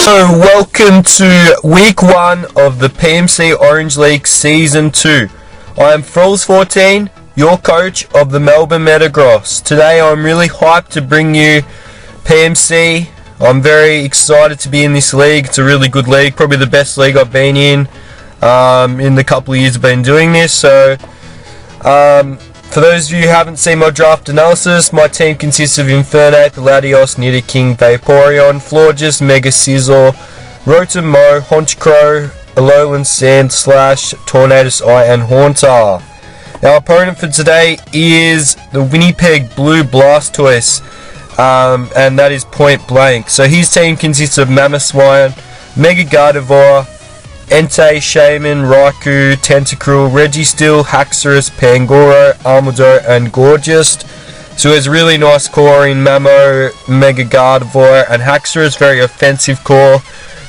So welcome to week 1 of the PMC Orange League Season 2. I am Frawls 14, your coach of the Melbourne Metagross. Today I'm really hyped to bring you PMC. I'm very excited to be in this league. It's a really good league, probably the best league I've been in the couple of years I've been doing this. So for those of you who haven't seen my draft analysis, my team consists of Infernape, Blastoise, Nidoking, Vaporeon, Frawls, Mega Sizzle, Rotom-Mow, Honchkrow, Alolan Sandslash, Tornadus Eye, and Haunter. Our opponent for today is the Winnipeg Blue Blastoise, and that is point blank. So his team consists of Mamoswine, Mega Gardevoir, Entei, Shaman, Raikou, Tentacruel, Registeel, Haxorus, Pangoro, Armadillo, and Gorgeous. So he has a really nice core in Mamo, Mega Gardevoir, and Haxorus, very offensive core.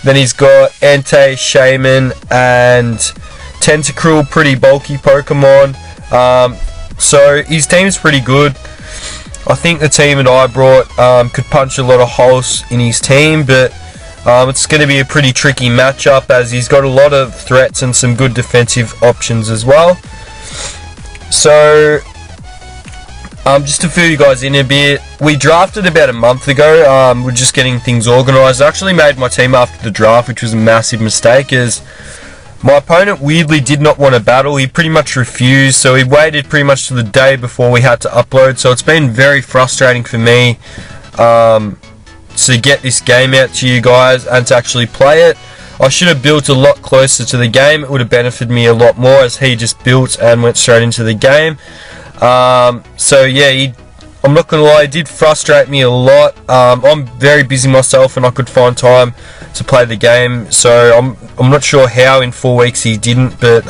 Then he's got Entei, Shaman, and Tentacruel, pretty bulky Pokemon. So his team's pretty good. I think the team that I brought could punch a lot of holes in his team, but it's going to be a pretty tricky matchup as he's got a lot of threats and some good defensive options as well. So, just to fill you guys in a bit, we drafted about a month ago. We're just getting things organised. I actually made my team after the draft, which was a massive mistake as my opponent weirdly did not want to battle. He pretty much refused, so he waited pretty much to the day before we had to upload. So it's been very frustrating for me to get this game out to you guys and to actually play it. I should have built a lot closer to the game. It would have benefited me a lot more as he just built and went straight into the game. So yeah, I'm not going to lie, it did frustrate me a lot. I'm very busy myself and I could find time to play the game. So I'm not sure how in 4 weeks he didn't, but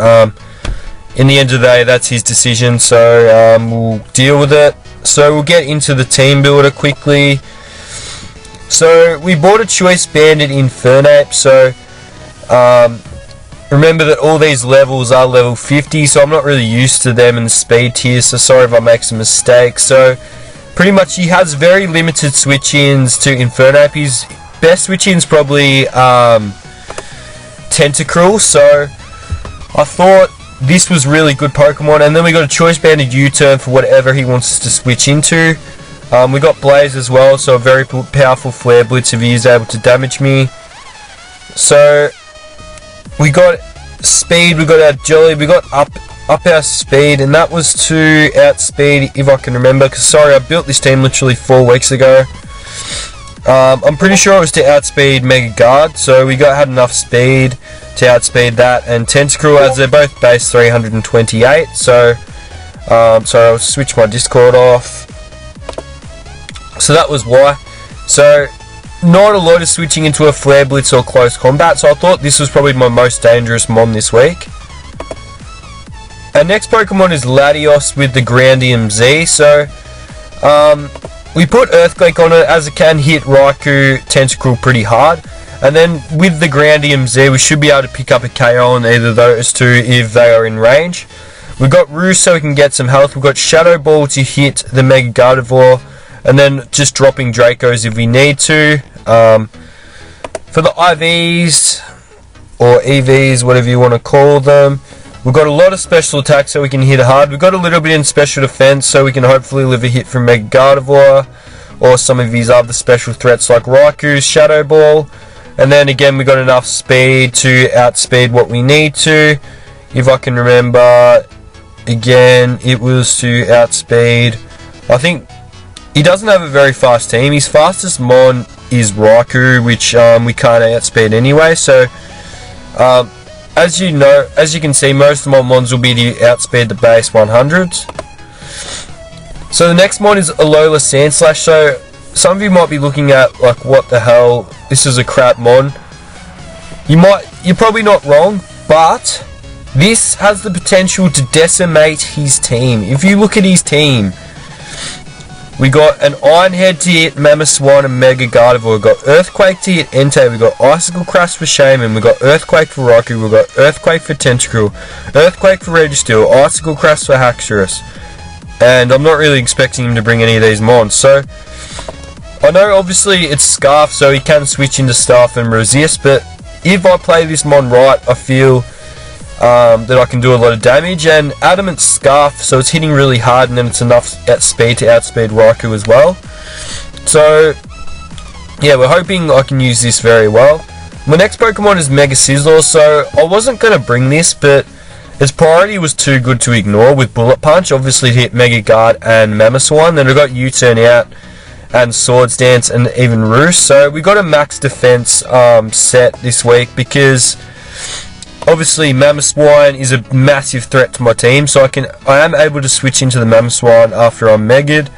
in the end of the day, that's his decision. So we'll deal with it. So we'll get into the team builder quickly. So we bought a Choice Banded Infernape, so remember that all these levels are level 50, so I'm not really used to them in the speed tier, so sorry if I make some mistakes. So pretty much he has very limited switch-ins to Infernape. His best switch-ins probably Tentacruel, so I thought this was really good Pokemon. And then we got a Choice Banded U-turn for whatever he wants to switch into. We got Blaze as well, so a very powerful Flare Blitz if he is able to damage me. So we got speed, we got our Jolly, we got up our speed, and that was to outspeed, if I can remember, because sorry, I built this team literally 4 weeks ago. I'm pretty sure it was to outspeed Mega Guard, so we had enough speed to outspeed that, and Tentacruel, as they're both base 328, so I'll switch my Discord off. So that was why. So not a lot of switching into a Flare Blitz or close combat, so I thought this was probably my most dangerous mon this week. Our next Pokemon is Latios with the Grandium Z. So we put Earthquake on it as it can hit Raikou, Tentacruel pretty hard. And then with the Grandium Z we should be able to pick up a KO on either of those two if they are in range. We've got Roost so we can get some health. We've got Shadow Ball to hit the Mega Gardevoir. And then just dropping Dracos if we need to. For the IVs, or EVs, whatever you want to call them, we've got a lot of special attacks so we can hit hard. We've got a little bit in special defense so we can hopefully live a hit from Mega Gardevoir, or some of his other special threats like Raikou's Shadow Ball. And then again, we've got enough speed to outspeed what we need to. If I can remember, again, it was to outspeed, I think. He doesn't have a very fast team. His fastest mon is Raikou, which we can't outspeed anyway. So, as you can see, most of my mons will be to outspeed the base 100s. So the next mon is Alola Sandslash. So some of you might be looking at like, what the hell? This is a crap mon. You're probably not wrong, but this has the potential to decimate his team. If you look at his team. We got an Iron Head to hit Mamoswine and Mega Gardevoir. We got Earthquake to hit Entei. We got Icicle Crash for Shaman. We got Earthquake for Raikou. We got Earthquake for Tentacruel. Earthquake for Registeel. Icicle Crash for Haxorus. And I'm not really expecting him to bring any of these mons. So I know obviously it's Scarf, so he can switch into Staff and resist, but if I play this mon right, I feel that I can do a lot of damage. And Adamant Scarf, so it's hitting really hard, and then it's enough at speed to outspeed Raikou as well. So yeah, we're hoping I can use this very well. My next Pokemon is Mega Sizzler, so I wasn't going to bring this, but its priority was too good to ignore with Bullet Punch. Obviously it hit Mega Guard and Mamoswine, then I got U-Turn out and Swords Dance and even Roost. So we got a max defense set this week, because obviously Mamoswine is a massive threat to my team, so I am able to switch into the Mamoswine after I'm Mega'd.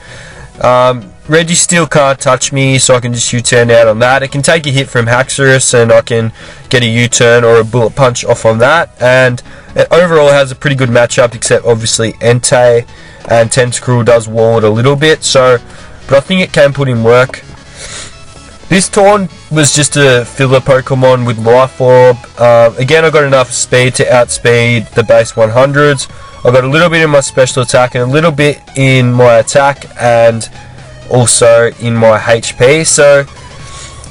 Registeel can't touch me, so I can just U-turn out on that. It can take a hit from Haxorus, and I can get a U-turn or a Bullet Punch off on that. And it overall has a pretty good matchup, except obviously Entei and Tentacruel does wall it a little bit. So, but I think it can put in work. This Taunt was just a filler Pokemon with Life Orb. Again, I got enough speed to outspeed the base 100s. I got a little bit in my special attack and a little bit in my attack, and also in my HP. So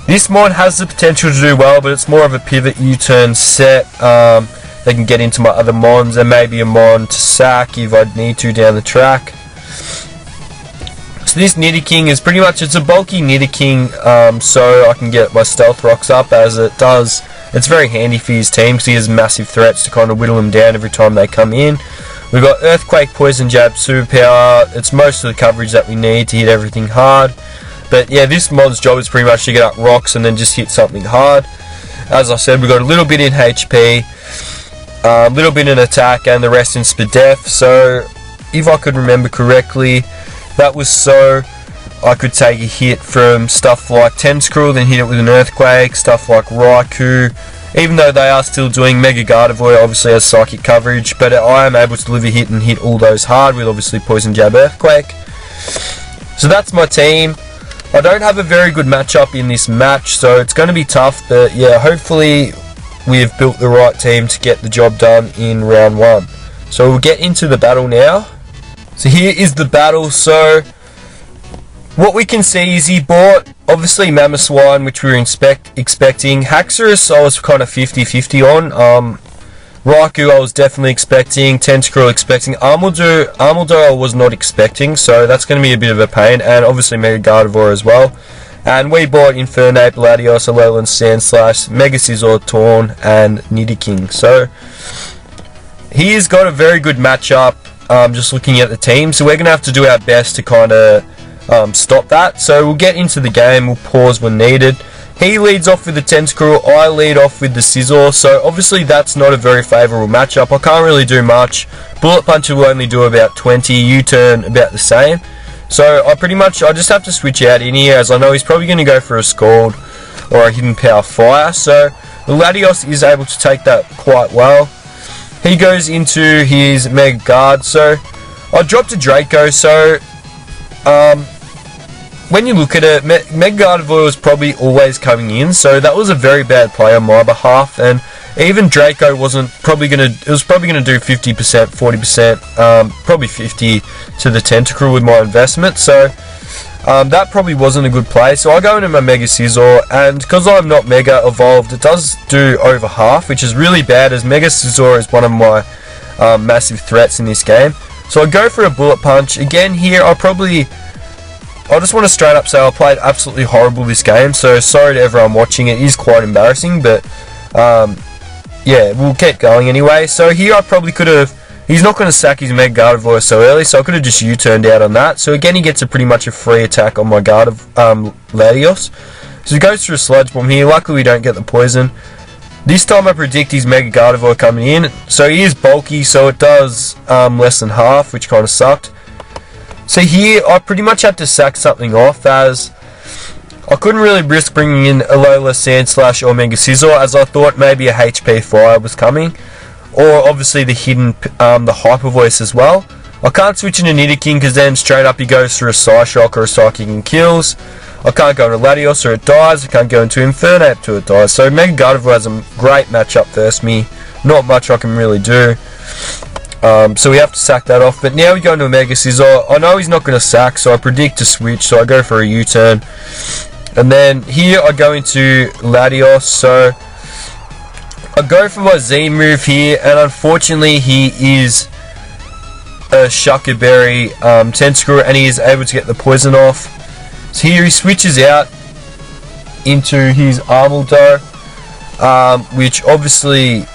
this mon has the potential to do well, but it's more of a pivot U-turn set. They can get into my other mons, and maybe a mon to sack if I need to down the track. So this Nidoking is pretty much, it's a bulky Nidoking, so I can get my Stealth Rocks up, as it does. It's very handy for his team, because he has massive threats to kind of whittle them down every time they come in. We've got Earthquake, Poison Jab, Superpower. It's most of the coverage that we need to hit everything hard. But yeah, this mon's job is pretty much to get up rocks and then just hit something hard. As I said, we've got a little bit in HP, a little bit in attack, and the rest in Spadef. So if I could remember correctly, that was so I could take a hit from stuff like Tentacruel, then hit it with an Earthquake, stuff like Raikou. Even though they are still doing Mega Gardevoir, obviously has psychic coverage, but I am able to deliver hit and hit all those hard with obviously Poison Jab, Earthquake. So that's my team. I don't have a very good matchup in this match, so it's going to be tough, but yeah, hopefully we've built the right team to get the job done in round 1. So we'll get into the battle now. So here is the battle. So what we can see is he bought obviously Mamoswine, which we were expecting. Haxorus I was kind of 50-50 on. Raikou I was definitely expecting. Tentacruel expecting. Armaldo I was not expecting, so that's going to be a bit of a pain. And obviously Mega Gardevoir as well. And we bought Infernape, Latios, Alolan Sandslash, Mega Scizor, Torn, and Nidoking. So he has got a very good matchup, just looking at the team. So we're going to have to do our best to kind of stop that. So we'll get into the game, we'll pause when needed. He leads off with the Tentacruel, I lead off with the Scizor, so obviously that's not a very favourable matchup. I can't really do much. Bullet Punch will only do about 20, U-turn about the same. So I just have to switch out in here, as I know he's probably going to go for a Scald or a Hidden Power Fire. So the Latios is able to take that quite well. He goes into his Mega Guard, so I dropped a Draco, so when you look at it, Mega Gardevoir was probably always coming in, so that was a very bad play on my behalf. And even Draco was probably gonna do 50%, 40%, probably 50 to the Tentacruel with my investment. So that probably wasn't a good play. So I go into my Mega Scizor, and because I'm not Mega Evolved, it does do over half, which is really bad, as Mega Scizor is one of my massive threats in this game. So I go for a Bullet Punch. Again here, I just want to straight up say I played absolutely horrible this game, so sorry to everyone watching, it is quite embarrassing, but yeah, we'll keep going anyway. So here I probably could have, he's not going to sack his Mega Gardevoir so early, so I could have just U-turned out on that. So again, he gets pretty much a free attack on my Latios. So he goes for a Sludge Bomb here, luckily we don't get the poison. This time I predict his Mega Gardevoir coming in, so he is bulky, so it does less than half, which kind of sucked. So here, I pretty much had to sack something off, as I couldn't really risk bringing in Alola Sandslash or Mega Scizor, as I thought maybe a HP Fire was coming, or obviously the hidden, the Hyper Voice as well. I can't switch into Nidoking, because then straight up he goes for a Psyshock or a Psychic and kills. I can't go into Latios or it dies, I can't go into Infernape till it dies. So Mega Gardevoir has a great matchup versus me, not much I can really do. So we have to sack that off. But now we go into a Mega Scizor. I know he's not going to sack, so I predict a switch. So I go for a U-turn. And then here I go into Latios. So I go for my Z move here. And unfortunately he is a Shucker Berry Tentacruel, and he is able to get the poison off. So here he switches out into his Armaldo, which obviously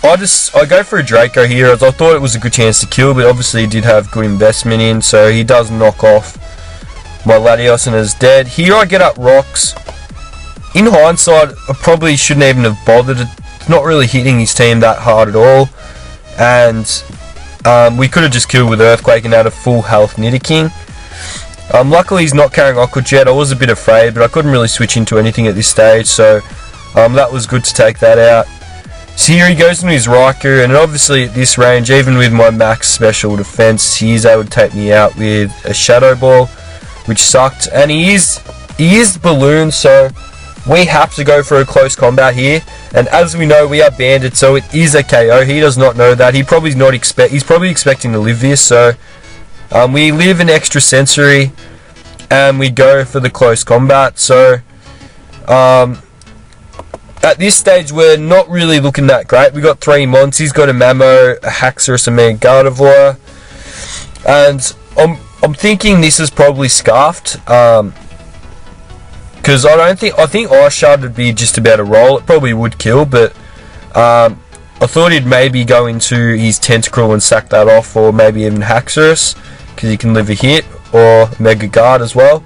I go for a Draco here, as I thought it was a good chance to kill, but obviously he did have good investment in, so he does knock off my Latios and is dead. Here I get up Rocks. In hindsight, I probably shouldn't even have bothered. It's not really hitting his team that hard at all, and we could have just killed with Earthquake and had a full health Nidoking. Luckily he's not carrying Aqua Jet. I was a bit afraid, but I couldn't really switch into anything at this stage, so that was good to take that out. So here he goes into his Raikou, and obviously at this range, even with my max special defense, he is able to take me out with a Shadow Ball, which sucked. And he is Balloon, so we have to go for a close combat here. And as we know, we are banded, so it is a KO. He does not know that. He's probably expecting to live this, so we live an extra sensory, and we go for the close combat. So at this stage, we're not really looking that great. We got 3 Mons. He's got a Mamo, a Haxorus, and a Gardevoir. And I'm thinking this is probably Scarfed. Because I think Ice Shard would be just about a roll. It probably would kill, but I thought he'd maybe go into his Tentacruel and sack that off, or maybe even Haxorus, because he can live a hit, or Mega Guard as well.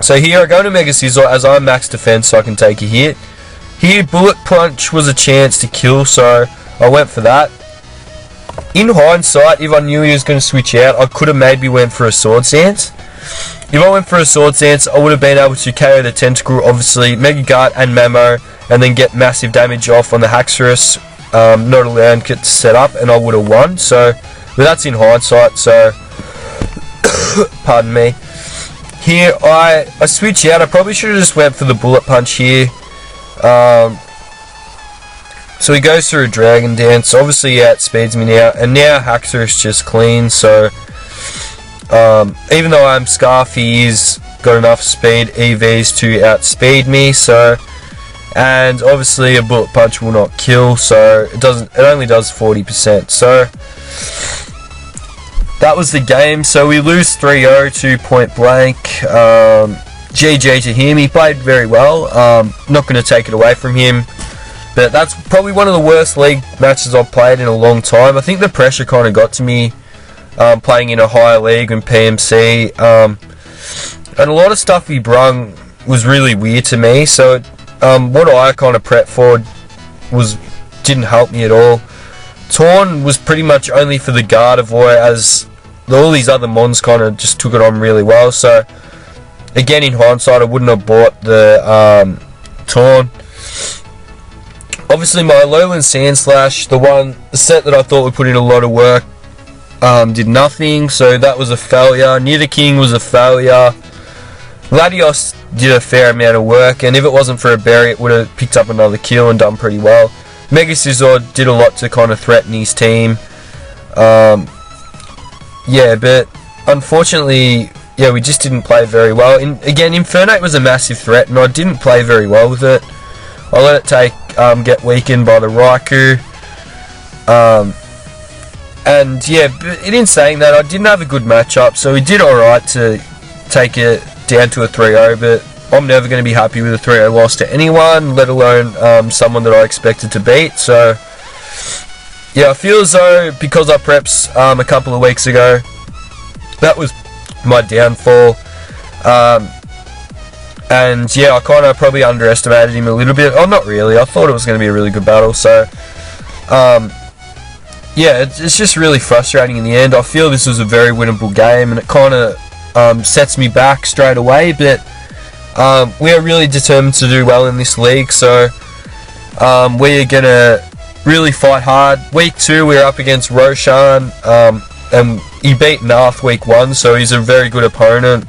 So here I go to Mega Scizor, as I'm max defense, so I can take a hit. Here Bullet Punch was a chance to kill, so I went for that. In hindsight, if I knew he was going to switch out, I could have maybe went for a Sword Stance. If I went for a Sword Stance, I would have been able to KO the Tentacruel, obviously, Mega Guard and Mamo, and then get massive damage off on the Haxorus, not allowing it to set up, and I would have won. So, but that's in hindsight, so pardon me. Here I switch out. I probably should have just went for the Bullet Punch here. So he goes through a Dragon Dance. Obviously he outspeeds me now, and now Haxorus just clean. So even though I'm Scarf, he is got enough speed EVs to outspeed me. So, and obviously a Bullet Punch will not kill, so it only does 40%. So that was the game. So we lose 3-0 to Point Blank. GG to him. He played very well. Not going to take it away from him, but that's probably one of the worst league matches I've played in a long time. I think the pressure kind of got to me, playing in a higher league in PMC, and a lot of stuff he brung was really weird to me. So what I kind of prepped for didn't help me at all. Torn was pretty much only for the Gardevoir, as all these other Mons kind of just took it on really well. So again, in hindsight, I wouldn't have bought the Torn. Obviously my Alolan Sandslash, the set that I thought would put in a lot of work, did nothing, so that was a failure. Nidoking was a failure. Latios did a fair amount of work, and if it wasn't for a berry, it would have picked up another kill and done pretty well. Mega Scizor did a lot to kind of threaten his team. Yeah, but unfortunately, yeah, we just didn't play very well. Again, Infernape was a massive threat, and I didn't play very well with it. I let it get weakened by the Raikou. And yeah, but in saying that, I didn't have a good matchup, so we did alright to take it down to a 3-0, but I'm never going to be happy with a 3-0 loss to anyone, let alone someone that I expected to beat. So yeah, I feel as though because I prepped a couple of weeks ago, that was my downfall. And yeah, I kind of probably underestimated him a little bit. Oh, not really. I thought it was going to be a really good battle. So yeah, it's just really frustrating in the end. I feel this was a very winnable game, and it kind of sets me back straight away. But we are really determined to do well in this league, so we are going to really fight hard. Week 2, we're up against Roshan, and he beat Narth week 1, so he's a very good opponent.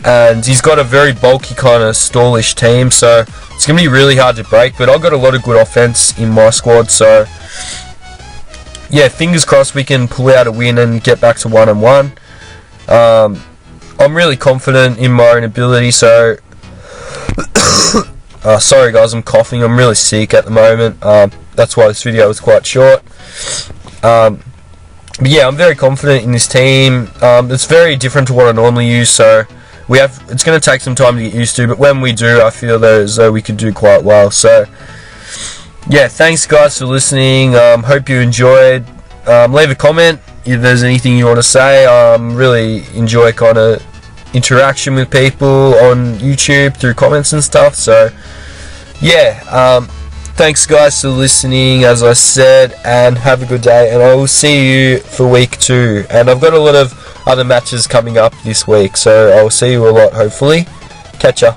And he's got a very bulky kind of stallish team, so it's going to be really hard to break. But I've got a lot of good offense in my squad, so yeah, fingers crossed we can pull out a win and get back to 1-1. I'm really confident in my own ability, so sorry guys, I'm coughing. I'm really sick at the moment. That's why this video was quite short. But yeah, I'm very confident in this team. It's very different to what I normally use, so it's going to take some time to get used to, but when we do, I feel as though we could do quite well. So yeah, thanks guys for listening. Hope you enjoyed. Leave a comment if there's anything you want to say. Really enjoy kind of interaction with people on YouTube through comments and stuff. So yeah, thanks guys for listening, as I said, and have a good day, and I will see you for week 2. And I've got a lot of other matches coming up this week, so I will see you a lot, hopefully. Catch ya.